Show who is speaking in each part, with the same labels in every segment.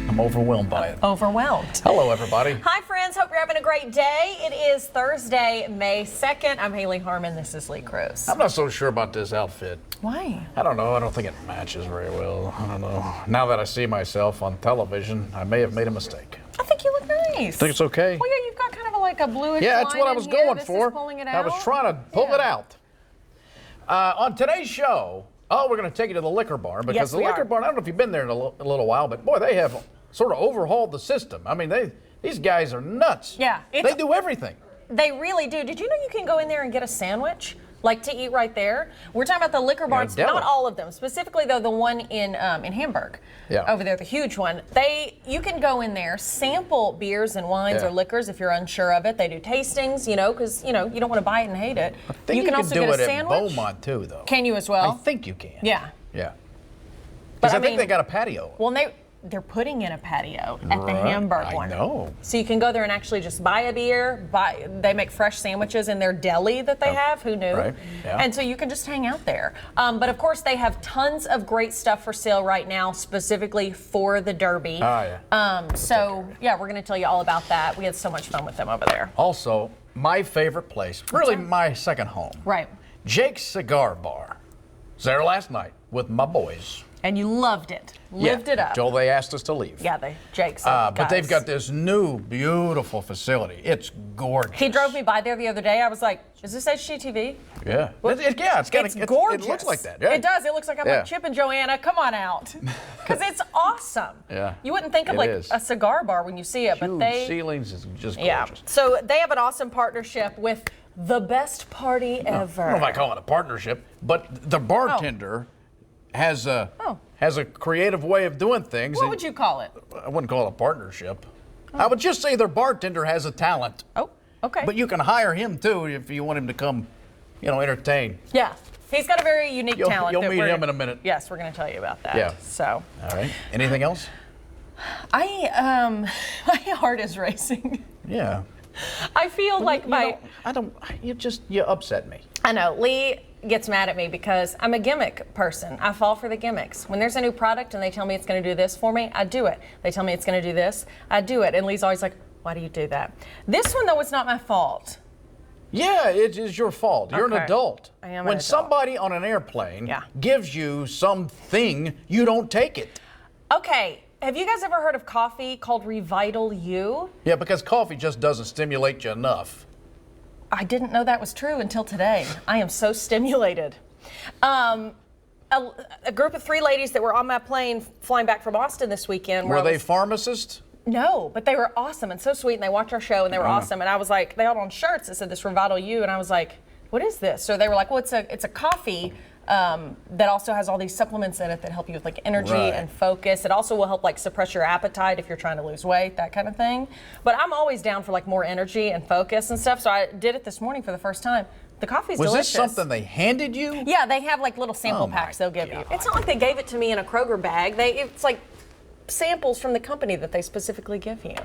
Speaker 1: I'm overwhelmed by it.
Speaker 2: Overwhelmed.
Speaker 1: Hello, everybody.
Speaker 2: Hi, friends. Hope you're having a great day. It is Thursday, May 2nd. I'm Hayley Harmon. This is Lee Cruz.
Speaker 1: I'm not so sure about this outfit.
Speaker 2: Why?
Speaker 1: I don't know. I don't think it matches very well. I don't know. Now that I see myself on television, I may have made a mistake.
Speaker 2: I think you look nice.
Speaker 1: Think it's okay?
Speaker 2: Well, yeah, you've got kind of like a bluish
Speaker 1: Yeah, that's
Speaker 2: line
Speaker 1: what I
Speaker 2: in
Speaker 1: was
Speaker 2: here.
Speaker 1: going
Speaker 2: This
Speaker 1: for.
Speaker 2: is pulling it
Speaker 1: I was
Speaker 2: out.
Speaker 1: trying to pull
Speaker 2: Yeah.
Speaker 1: it out. On today's show, we're going to take you to the liquor barn because
Speaker 2: Yes,
Speaker 1: the
Speaker 2: we
Speaker 1: liquor
Speaker 2: are.
Speaker 1: barn, I don't know if you've been there in a little while, but boy, they have sort of overhauled the system. I mean, these guys are nuts.
Speaker 2: Yeah,
Speaker 1: They do everything.
Speaker 2: They really do. Did you know you can go in there and get a sandwich? Like to eat right there. We're talking about the liquor barns,
Speaker 1: deli.
Speaker 2: not all of them. Specifically, though, the one in Hamburg, over there, the huge one. You can go in there, sample beers and wines or liquors if you're unsure of it. They do tastings, because you don't want to buy it and hate it.
Speaker 1: I think you can
Speaker 2: also
Speaker 1: do
Speaker 2: get
Speaker 1: it
Speaker 2: a sandwich.
Speaker 1: at Beaumont too, though.
Speaker 2: Can you as well?
Speaker 1: I think you can.
Speaker 2: Yeah.
Speaker 1: Yeah.
Speaker 2: But
Speaker 1: Because
Speaker 2: I
Speaker 1: I think
Speaker 2: mean,
Speaker 1: they got a patio.
Speaker 2: Well, they're putting in a patio at the
Speaker 1: Right.
Speaker 2: Hamburg
Speaker 1: I
Speaker 2: one.
Speaker 1: know.
Speaker 2: So you can go there and actually just buy a beer. They make fresh sandwiches in their deli that they have. Who knew?
Speaker 1: Right. Yeah.
Speaker 2: And so you can just hang out there. But of course, they have tons of great stuff for sale right now, specifically for the Derby.
Speaker 1: Oh, yeah.
Speaker 2: We're going to tell you all about that. We had so much fun with them over there.
Speaker 1: Also, my favorite place, really my second home.
Speaker 2: Right.
Speaker 1: Jake's Cigar Bar. Was there last night with my boys.
Speaker 2: And you loved it. Lived it up.
Speaker 1: Until they asked us to leave.
Speaker 2: Yeah, Jake said,
Speaker 1: but they've got this new, beautiful facility. It's gorgeous.
Speaker 2: He drove me by there the other day. I was like, is this HGTV?
Speaker 1: Yeah. It's
Speaker 2: gorgeous.
Speaker 1: It looks like that. Yeah.
Speaker 2: It does. It looks like I'm like Chip and Joanna. Come on out. Because it's awesome.
Speaker 1: Yeah.
Speaker 2: You wouldn't think of
Speaker 1: It
Speaker 2: like
Speaker 1: is.
Speaker 2: a cigar bar when you see it, but
Speaker 1: Huge ceilings is just gorgeous.
Speaker 2: Yeah. So they have an awesome partnership with the best party ever.
Speaker 1: I don't know if I call it a partnership, but the bartender has a creative way of doing things.
Speaker 2: What would you call it?
Speaker 1: I wouldn't call it a partnership. I would just say their bartender has a talent.
Speaker 2: Oh, okay.
Speaker 1: But you can hire him too if you want him to come, entertain.
Speaker 2: Yeah. He's got a very unique talent.
Speaker 1: You'll meet him in a minute.
Speaker 2: Yes, we're going to tell you about that.
Speaker 1: Yeah.
Speaker 2: So.
Speaker 1: All right. Anything else?
Speaker 2: My heart is racing.
Speaker 1: Yeah.
Speaker 2: I feel like
Speaker 1: you upset me.
Speaker 2: I know. Lee gets mad at me because I'm a gimmick person. I fall for the gimmicks. When there's a new product and they tell me it's going to do this for me, I do it. They tell me it's going to do this, I do it. And Lee's always like, why do you do that? This one, though, it's not my fault.
Speaker 1: Yeah, it is your fault. You're an adult.
Speaker 2: I am an
Speaker 1: When
Speaker 2: adult.
Speaker 1: somebody on an airplane gives you something, you don't take it.
Speaker 2: Okay. Have you guys ever heard of coffee called Revital U?
Speaker 1: Yeah, because coffee just doesn't stimulate you enough.
Speaker 2: I didn't know that was true until today. I am so stimulated. A group of 3 ladies that were on my plane flying back from Austin this weekend.
Speaker 1: Were they pharmacists?
Speaker 2: No, but they were awesome and so sweet, and they watched our show and they were awesome. And I was like, they all had on shirts that said this Revital U, and I was like, what is this? So they were like, well, it's a coffee that also has all these supplements in it that help you with like energy and focus. It also will help like suppress your appetite if you're trying to lose weight, that kind of thing. But I'm always down for like more energy and focus and stuff. So I did it this morning for the first time. The coffee's delicious.
Speaker 1: Was this something they handed you?
Speaker 2: Yeah, they have like little sample packs they'll give you. It's not like they gave it to me in a Kroger bag. It's like samples from the company that they specifically give you.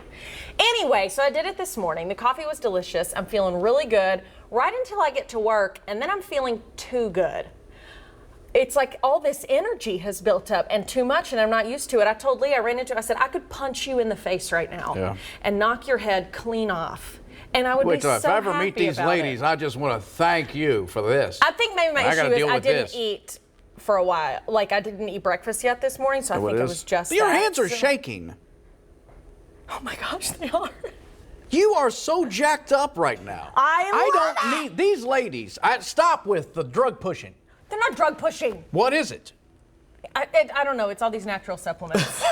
Speaker 2: Anyway, so I did it this morning. The coffee was delicious. I'm feeling really good right until I get to work, and then I'm feeling too good. It's like all this energy has built up and too much, and I'm not used to it. I told Lee, I said, I could punch you in the face right now and knock your head clean off. And I would be so happy
Speaker 1: if I ever meet these ladies, I just want to thank you for this.
Speaker 2: I think maybe my issue is I didn't eat for a while. Like, I didn't eat breakfast yet this morning, so I think it was just
Speaker 1: Your hands are shaking.
Speaker 2: Oh my gosh, they are.
Speaker 1: You are so jacked up right now. I don't need these ladies. Stop with the drug pushing.
Speaker 2: They're not drug pushing.
Speaker 1: What is it?
Speaker 2: I don't know. It's all these natural supplements.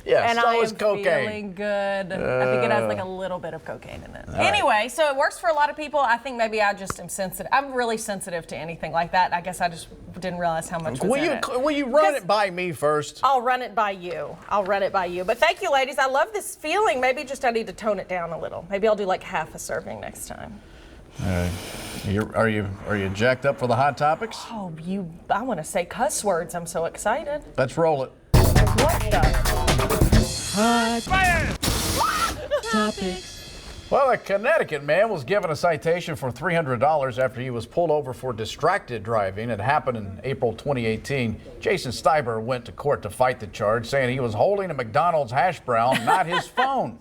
Speaker 1: Yeah,
Speaker 2: and
Speaker 1: so
Speaker 2: I am
Speaker 1: is cocaine.
Speaker 2: Feeling good. I think it has like a little bit of cocaine in it. Anyway, so it works for a lot of people. I think maybe I just am sensitive. I'm really sensitive to anything like that. I guess I just didn't realize how much was in it.
Speaker 1: Will you run it by me first?
Speaker 2: I'll run it by you. But thank you, ladies. I love this feeling. Maybe just I need to tone it down a little. Maybe I'll do like half a serving next time.
Speaker 1: All right. Are you jacked up for the hot topics?
Speaker 2: Oh, I want to say cuss words. I'm so excited.
Speaker 1: Let's roll it.
Speaker 2: What the?
Speaker 3: Hot topics.
Speaker 1: Well, a Connecticut man was given a citation for $300 after he was pulled over for distracted driving. It happened in April 2018. Jason Steiber went to court to fight the charge, saying he was holding a McDonald's hash brown, not his phone.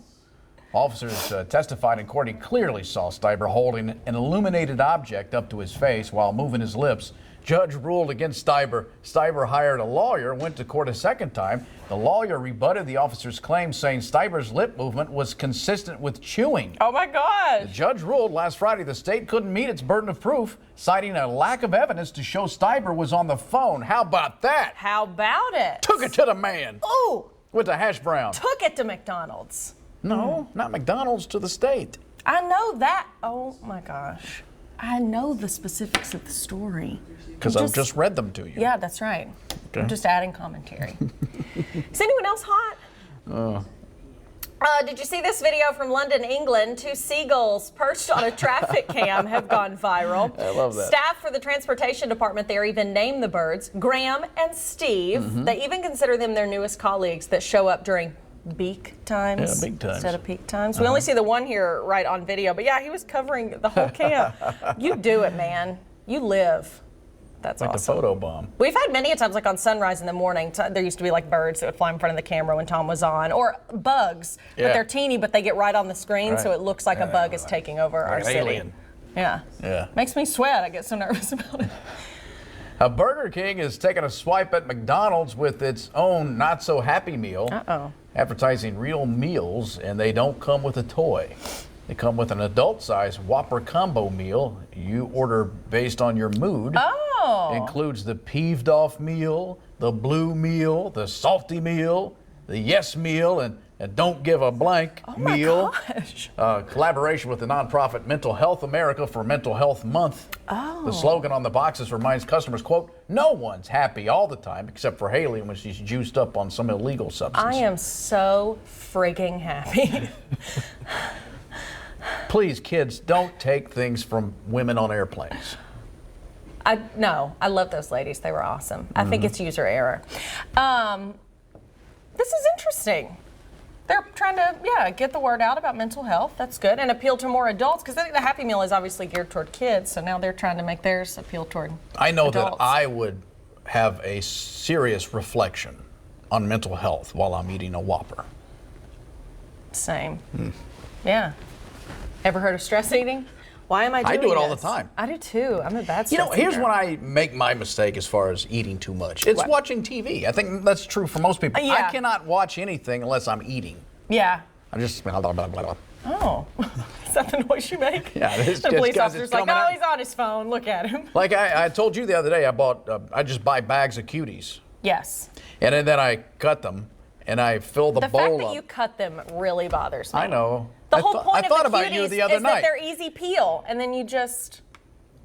Speaker 1: Officers testified in court he clearly saw Steiber holding an illuminated object up to his face while moving his lips. Judge ruled against Steiber. Steiber hired a lawyer, went to court a second time. The lawyer rebutted the officer's claims, saying Steiber's lip movement was consistent with chewing.
Speaker 2: Oh, my gosh.
Speaker 1: The judge ruled last Friday the state couldn't meet its burden of proof, citing a lack of evidence to show Steiber was on the phone. How about that?
Speaker 2: How about it?
Speaker 1: Took it to the man.
Speaker 2: Ooh.
Speaker 1: With the hash brown.
Speaker 2: Took it to McDonald's.
Speaker 1: No, not McDonald's, to the state.
Speaker 2: I know that. Oh, my gosh. I know the specifics of the story.
Speaker 1: Because I've just read them to you.
Speaker 2: Yeah, that's right.
Speaker 1: Okay.
Speaker 2: I'm just adding commentary. Is anyone else hot? Did you see this video from London, England? 2 seagulls perched on a traffic cam have gone viral.
Speaker 1: I love that.
Speaker 2: Staff for the transportation department there even named the birds Graham and Steve. They even consider them their newest colleagues that show up during beak times.
Speaker 1: Yeah, beak times.
Speaker 2: Instead of peak times. We only see the one here right on video, but yeah, he was covering the whole cam. You do it, man. You live. That's
Speaker 1: like
Speaker 2: awesome.
Speaker 1: the photo bomb.
Speaker 2: We've had many times, like on Sunrise in the morning, there used to be like birds that would fly in front of the camera when Tom was on, or bugs, but they're teeny, but they get right on the screen, so it looks like a bug is taking over our city.
Speaker 1: Alien.
Speaker 2: Yeah. Makes me sweat. I get so nervous about it.
Speaker 1: A Burger King is taking a swipe at McDonald's with its own Not So Happy Meal. Advertising real meals, and they don't come with a toy. They come with an adult-sized Whopper combo meal. You order based on your mood. It includes the peeved off meal, the blue meal, the salty meal, the yes meal, and don't give a blank meal. Collaboration with the nonprofit Mental Health America for Mental Health Month. The slogan on the boxes reminds customers, quote, no one's happy all the time except for Hayley when she's juiced up on some illegal substance.
Speaker 2: I am so frigging happy.
Speaker 1: Please, kids, don't take things from women on airplanes.
Speaker 2: No, I love those ladies. They were awesome. I think it's user error. This is interesting. They're trying to, get the word out about mental health. That's good. And appeal to more adults, because I think the Happy Meal is obviously geared toward kids, so now they're trying to make theirs appeal toward
Speaker 1: I know
Speaker 2: adults.
Speaker 1: that I would have a serious reflection on mental health while I'm eating a Whopper.
Speaker 2: Same. Yeah. Ever heard of stress eating? Why am I doing
Speaker 1: I do it all
Speaker 2: this?
Speaker 1: the time.
Speaker 2: I do too. I'm a bad stress
Speaker 1: You know, here's
Speaker 2: eater.
Speaker 1: when I make my mistake as far as eating too much. It's watching TV. I think that's true for most people.
Speaker 2: Yeah.
Speaker 1: I cannot watch anything unless I'm eating.
Speaker 2: Yeah.
Speaker 1: I'm just blah, blah, blah, blah.
Speaker 2: Oh. Is that the noise you make?
Speaker 1: Yeah, it's
Speaker 2: the
Speaker 1: just
Speaker 2: police
Speaker 1: 'cause
Speaker 2: officer's
Speaker 1: it's
Speaker 2: like,
Speaker 1: coming
Speaker 2: oh,
Speaker 1: out.
Speaker 2: he's on his phone. Look at him.
Speaker 1: Like I told you the other day, I just buy bags of cuties.
Speaker 2: Yes.
Speaker 1: And then I cut them and I fill the
Speaker 2: The
Speaker 1: bowl
Speaker 2: fact
Speaker 1: up.
Speaker 2: that you cut them really bothers me.
Speaker 1: I know.
Speaker 2: The whole point
Speaker 1: I thought
Speaker 2: of the
Speaker 1: about you
Speaker 2: cuties
Speaker 1: the other
Speaker 2: is
Speaker 1: night.
Speaker 2: that they're easy peel, and then you just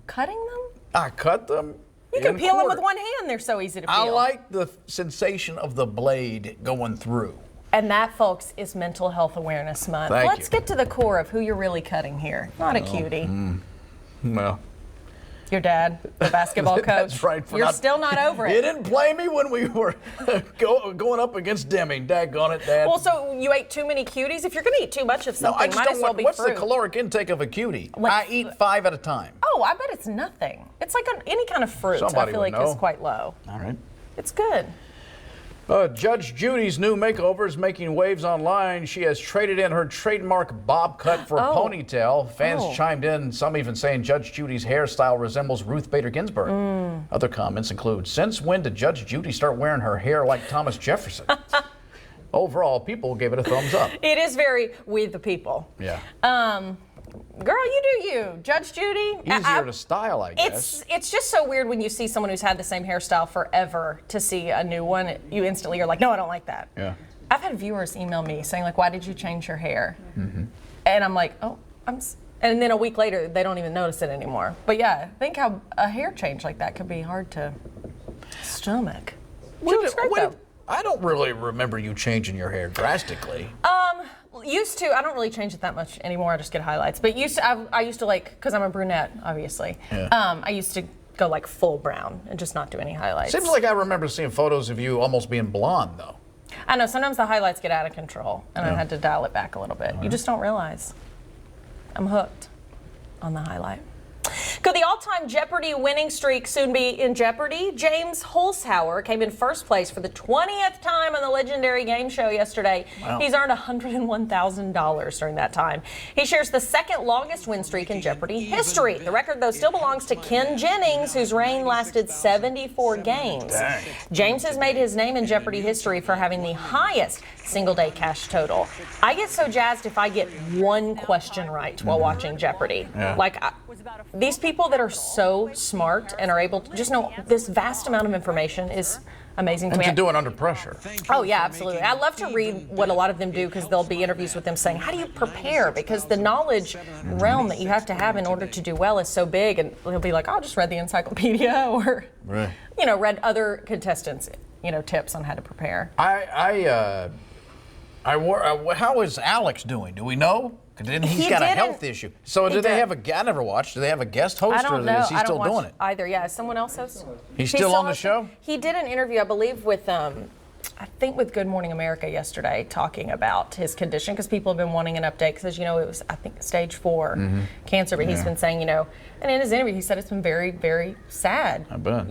Speaker 2: cutting them.
Speaker 1: I cut them.
Speaker 2: You can peel them with one hand. They're so easy to peel.
Speaker 1: I like the sensation of the blade going through.
Speaker 2: And that, folks, is Mental Health Awareness Month. Let's get to the core of who you're really cutting here. Not a cutie.
Speaker 1: Well.
Speaker 2: Your dad, the basketball coach.
Speaker 1: That's right.
Speaker 2: You're still not over
Speaker 1: He
Speaker 2: it.
Speaker 1: didn't play me when we were going up against Deming. Daggone it, Dad.
Speaker 2: Well, so you ate too many cuties? If you're going to eat too much of
Speaker 1: no,
Speaker 2: something,
Speaker 1: I just
Speaker 2: might
Speaker 1: don't
Speaker 2: as well
Speaker 1: want.
Speaker 2: be
Speaker 1: What's
Speaker 2: fruit.
Speaker 1: the caloric intake of a cutie?
Speaker 2: Like-
Speaker 1: I eat 5 at a time.
Speaker 2: Oh, I bet it's nothing. It's like any kind of fruit.
Speaker 1: Somebody
Speaker 2: I feel
Speaker 1: would
Speaker 2: like
Speaker 1: know.
Speaker 2: is quite low.
Speaker 1: All right.
Speaker 2: It's good.
Speaker 1: Judge Judy's new makeover is making waves online. She has traded in her trademark bob cut for a ponytail. Fans chimed in, some even saying Judge Judy's hairstyle resembles Ruth Bader Ginsburg. Other comments include, since when did Judge Judy start wearing her hair like Thomas Jefferson? Overall, people gave it a thumbs up.
Speaker 2: It is very we the people.
Speaker 1: Yeah.
Speaker 2: Girl, you do you. Judge Judy.
Speaker 1: Easier to style, I guess.
Speaker 2: It's just so weird when you see someone who's had the same hairstyle forever to see a new one. You instantly are like, no, I don't like that.
Speaker 1: Yeah.
Speaker 2: I've had viewers email me saying like, why did you change your hair? And I'm like, and then a week later, they don't even notice it anymore. But yeah, think how a hair change like that could be hard to stomach. She looks great, though.
Speaker 1: I don't really remember you changing your hair drastically.
Speaker 2: Used to. I don't really change it that much anymore. I just get highlights. But I used to like, because I'm a brunette, obviously.
Speaker 1: Yeah.
Speaker 2: I used to go like full brown and just not do any highlights.
Speaker 1: Seems like I remember seeing photos of you almost being blonde, though.
Speaker 2: I know sometimes the highlights get out of control, and I had to dial it back a little bit. You just don't realize. I'm hooked on the highlight. Could the all-time Jeopardy winning streak soon be in jeopardy? James Holzhauer came in first place for the 20th time on the legendary game show yesterday. Wow. He's earned $101,000 during that time. He shares the second longest win streak in Jeopardy history. The record, though, still belongs to Ken Jennings, whose reign lasted 74 games. Dang. James has made his name in Jeopardy history for having the highest single-day cash total. I get so jazzed if I get one question right while watching Jeopardy. Yeah. These people that are so smart and are able to just know this vast amount of information is amazing to me.
Speaker 1: And to do it under pressure.
Speaker 2: Oh, yeah, absolutely. I love to read what a lot of them do because there'll be interviews with them saying, how do you prepare? Because the knowledge realm that you have to have in order to do well is so big. And they'll be like, oh, I just read the encyclopedia or, read other contestants, tips on how to prepare.
Speaker 1: How is Alex doing? Do we know? He's got a health issue. So do they have I never watched. Do they have a guest host?
Speaker 2: I don't know.
Speaker 1: Is he still doing it?
Speaker 2: Either, yeah. Is someone else host?
Speaker 1: He's still on the show?
Speaker 2: He did an interview, I believe, with with Good Morning America yesterday, talking about his condition because people have been wanting an update because, it was, I think, stage 4 cancer. But he's been saying, and in his interview, he said it's been very, very sad.
Speaker 1: I bet.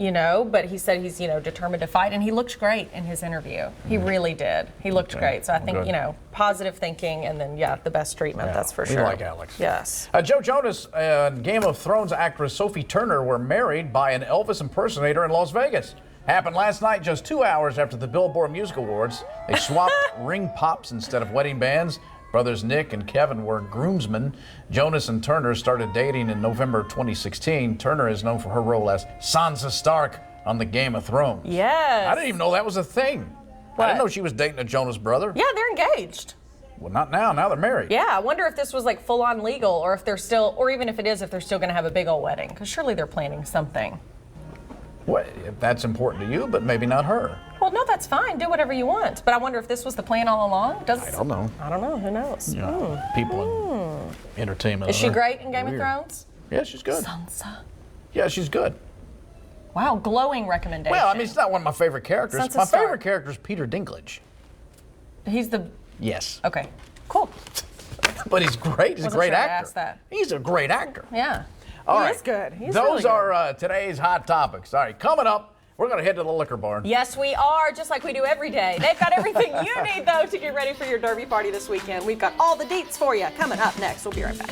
Speaker 2: But he said he's, determined to fight. And he looked great in his interview. He really did. He looked great. So I think, positive thinking and then, the best treatment, that's for sure.
Speaker 1: We like Alex.
Speaker 2: Yes.
Speaker 1: Joe Jonas and Game of Thrones actress Sophie Turner were married by an Elvis impersonator in Las Vegas. Happened last night, just 2 hours after the Billboard Music Awards. They swapped ring pops instead of wedding bands. Brothers Nick and Kevin were groomsmen. Jonas and Turner started dating in November 2016. Turner is known for her role as Sansa Stark on the Game of Thrones.
Speaker 2: Yes.
Speaker 1: I didn't even know that was a thing.
Speaker 2: What?
Speaker 1: I didn't know she was dating a Jonas brother.
Speaker 2: Yeah, they're engaged.
Speaker 1: Well, not now. Now they're married.
Speaker 2: Yeah, I wonder if this was like full-on legal or if they're still, or even if it is, if they're still going to have a big old wedding. Because surely they're planning something.
Speaker 1: Well, if that's important to you, but maybe not her.
Speaker 2: Well, no, that's fine. Do whatever you want. But I wonder if this was the plan all along.
Speaker 1: I don't know.
Speaker 2: I don't know. Who knows?
Speaker 1: Yeah, people in entertainment.
Speaker 2: Is she great in Game of Thrones?
Speaker 1: Yeah, she's good.
Speaker 2: Sansa.
Speaker 1: Yeah, she's good.
Speaker 2: Wow, glowing recommendation.
Speaker 1: Well, it's not one of my favorite characters.
Speaker 2: Sansa
Speaker 1: my
Speaker 2: Stark.
Speaker 1: favorite character is Peter Dinklage.
Speaker 2: He's the...
Speaker 1: Yes.
Speaker 2: Okay, cool.
Speaker 1: But he's great. He's a great actor.
Speaker 2: I asked that.
Speaker 1: He's a great actor.
Speaker 2: Yeah.
Speaker 1: All right.
Speaker 2: He's good. He's
Speaker 1: Those
Speaker 2: really
Speaker 1: are today's hot topics. All right, coming up, we're going to head to the liquor barn.
Speaker 2: Yes, we are, just like we do every day. They've got everything you need, though, to get ready for your derby party this weekend. We've got all the deets for you coming up next. We'll be right back.